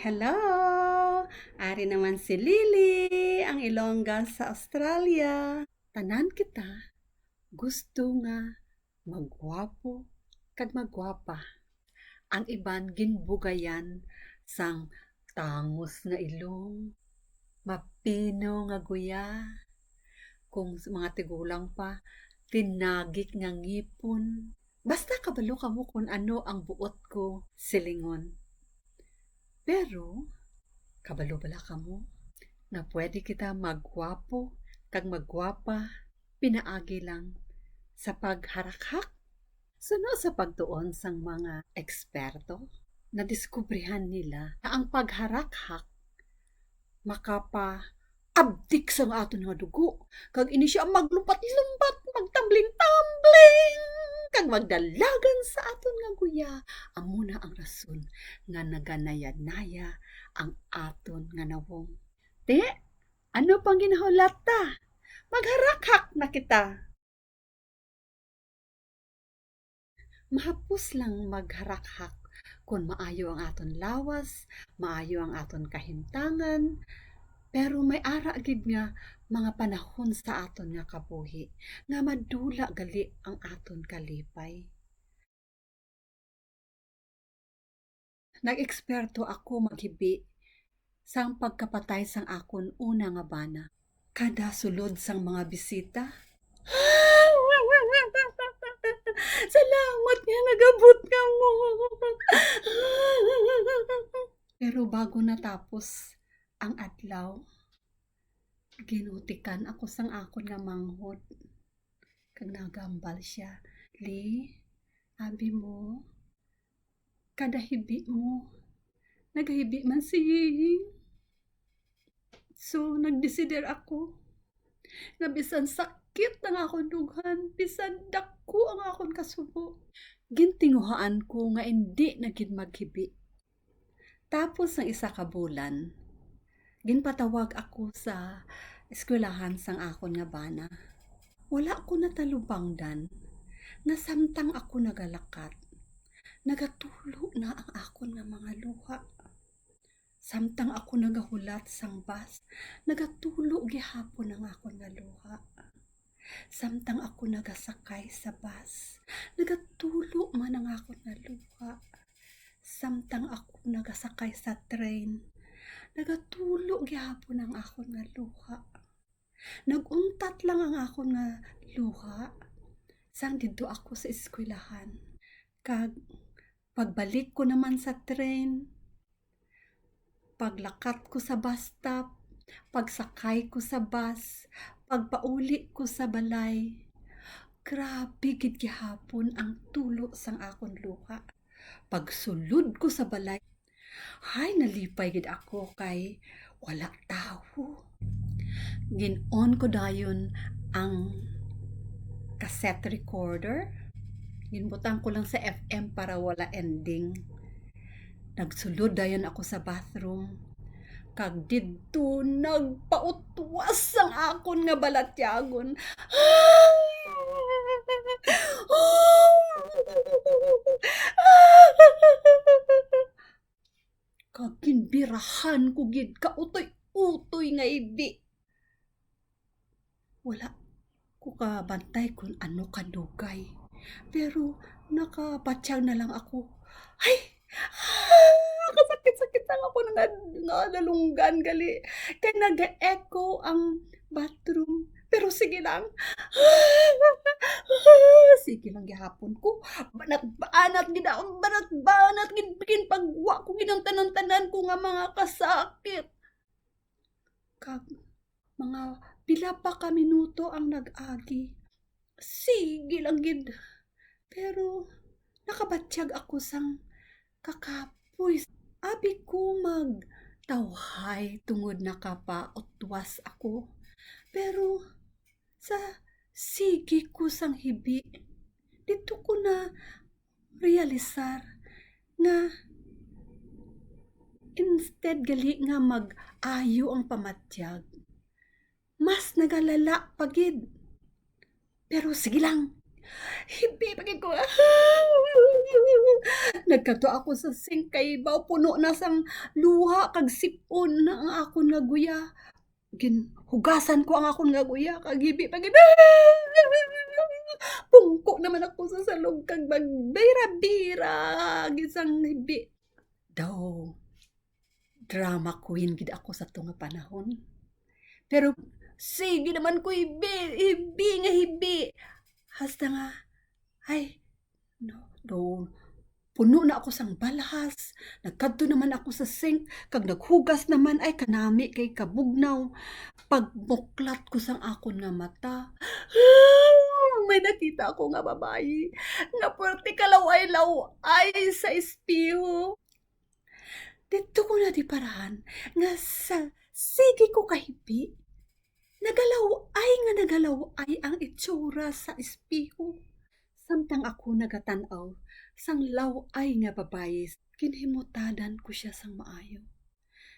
Hello! Ari naman si Lily, ang Ilongga sa Australia. Tanan kita, gusto nga magwapo kag magwapa. Ang iban ginbugayan sang tangos nga ilong, mapino nga guya, kung mga tigulang pa, tinagik nga ngipon. Basta kabalo ka mo kung ano ang buot ko silingon. Pero, kabalo bala ka mo nga pwede kita magwapo kag magwapa pinaagi lang sa pagharakhak. Suno sa pagtuon sang mga eksperto, nadiskubrihan nila na ang pagharakhak makapa abdik sa aton nga dugo kag ini siya maglumpat-lumpat, magtambling-tambling kag magdalagan sa aton nga guya. Amo na ang rason nga naganaya-naya ang aton nga nawong. Te, ano pang ginahulat ta? Magharakhak na kita. Mahapos lang magharakhak kung maayo ang aton lawas, maayo ang aton kahimtangan, pero may ara gid nga mga panahon sa aton nga kabuhi nga madula gali ang aton kalipay. Nag-eksperto ako maghibi sang pagkapatay sang akon una nga bana. Kada sulod sang mga bisita, salamat nga nagabot ka mo. Pero bago natapos ang adlaw, ginutikan ako sang akon nga manghod. Kag nagambal siya, Li, abi mo, kada hibi mo, nagahibi man si Yiying. So, nagdesider ako, nga bisan sakit ang akong dughan, bisan dako ang akong kasubo. Gintinguhaan ko nga hindi na gid maghibi. Tapos ng isa ka bulan, ginpatawag ako sa eskwelahan sang akon nga bana. Wala ko natalubangdan, nasamtang ako nagalakat. Nagatulo na ang akon nga mga luha. Samtang ako nagahulat sang bus, nagatulo gihapon ang akon nga luha. Samtang ako nagasakay sa bus, nagatulo man ang akon nga luha. Samtang ako nagasakay sa train, nagatulo gihapon ang akon nga luha. Naguntat lang ang akon nga luha sang didto ako sa eskwelahan. Kag pagbalik ko naman sa train, paglakat ko sa bus stop, pagsakay ko sa bus, pagpauli ko sa balay, grabe gid gihapon ang tulo sang akon luha. Pagsulod ko sa balay, hay nalipay gid ako kay wala tawo. Gin-on ko dayon ang cassette recorder. Ginbutang ko lang sa FM para wala ending. Nagsulod dayon ako sa bathroom. Kag didto nagpautwas ang akon nga balatyagon. Kag ginbirahan ko gid kautoy-utoy nga ibi. Wala ko kabantay kung ano kadugay. Pero nakapatyag na lang ako. Ay! Kasakit-sakit lang ako nga nalunggan gali. Kaya nag-echo ang bathroom. Pero sige lang. Sige lang gihapon ko. Banat-banat gid ako. Banat-banat gid bikin pagwa ko ginang tanan-tanan ko nga mga kasakit. Kag mga pila pa ka minuto ang nag-agi. Sige lang gid. Pero nakabatyag ako sang kakapoy. Abi ko magtawhay tungod nakapautwas ako. Pero sa sige ko sang hibi, dito ko na realisar nga instead gali nga mag-ayo ang pamatyag, mas nagalala pagid. Pero sige lang, Hibi pagid ko. Nagkato ako sa sink kay baw puno na sang luha kag sipon na ang akon nga guya. Hugasan ko ang akon nga guya kag hibi pagid. Pungko naman ako sa salog kag magbira-bira gisang hibi. Daw drama queen gid ako sa tunga panahon. Pero sige naman ko hibi nga hibi. Hasta nga, ay, no, puno na ako sang balhas. Nagkadto naman ako sa sink, kag naghugas naman ay kanami kay kabugnaw. Pagmuklat ko sang akon nga mata, may nakita ako nga babayi, nga puwerte kalaway-laway sa espiho. Dito ko na di parahan, nga sige ko kahibi. Nagalaw-ay ang itsura sa espiho. Samtang ako nagatanaw, sang law-ay nga babae, kinhimutadan ko siya sang maayo.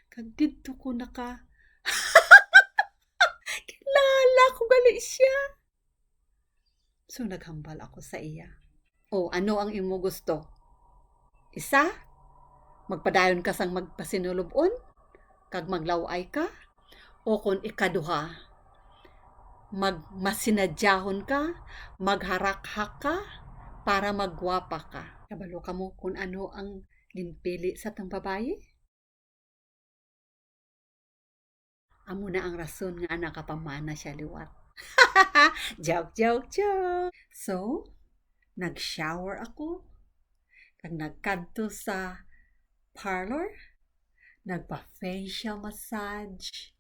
Kag dito ko kilala ko gali siya. So naghambal ako sa iya. O ano ang imo gusto? Isa? Magpadayon ka sang magpasinulubon? Kag maglaw-ay ka? O kung ikaduha, magmasinadyahon ka, magharak-hak ka, para magwapa ka. Kabalo ka mo kung ano ang ginpili sa tang babaye? Amo na ang rason nga nakapamana siya liwat. Joke. So, nag-shower ako, kag nagkadto sa parlor, nagpa-facial massage,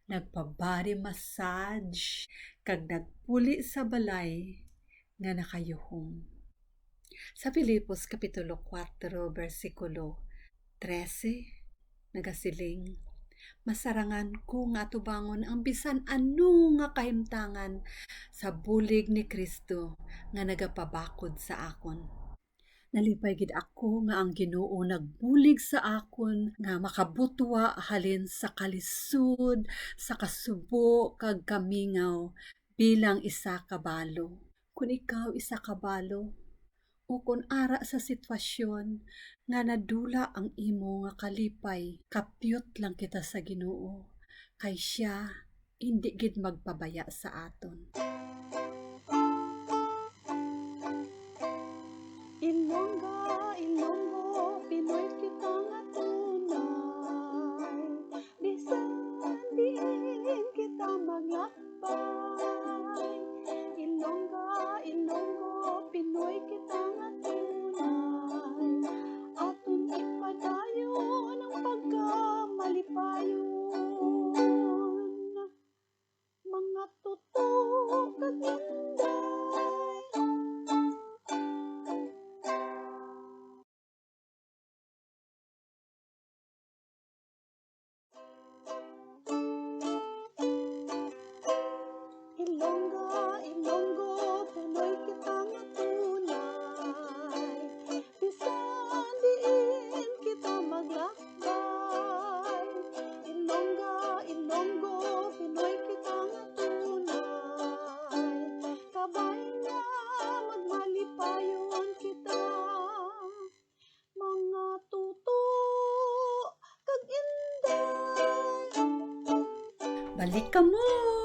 nagpa-body massage, kag nagpuli sa balay nga nakayuhong. Sa Filipos Kapitulo 4, versikulo 13, nagasiling, masarangan ko nga tubangon ang bisan ano nga kahimtangan sa bulig ni Kristo nga nagapabakod sa akon. Nalipay gid ako nga ang Ginoo nagbulig sa akon nga makabutwa halin sa kalisod, sa kasubo kag kamingaw bilang isa ka balo. Kung ikaw isa ka balo o kung ara sa sitwasyon nga nadula ang imo nga kalipay, kapyot lang kita sa Ginoo kay siya hindi gid magpabaya sa aton. Ilonggo, Pinoy kita nga tunay. Bisan diin kita maglakbay. Ilonggo, Pinoy kita nga tunay. Aton ipadayon ang pagkamalipayon. Mga tutok kag inday. Ilonggo, Pinoy kita nga tunay. Bisan diin kita maglakbay. Ilonggo, Pinoy kita nga tunay. Kabay nga magmalipayon kita. Mga tuto kag inday. Balik ka mo!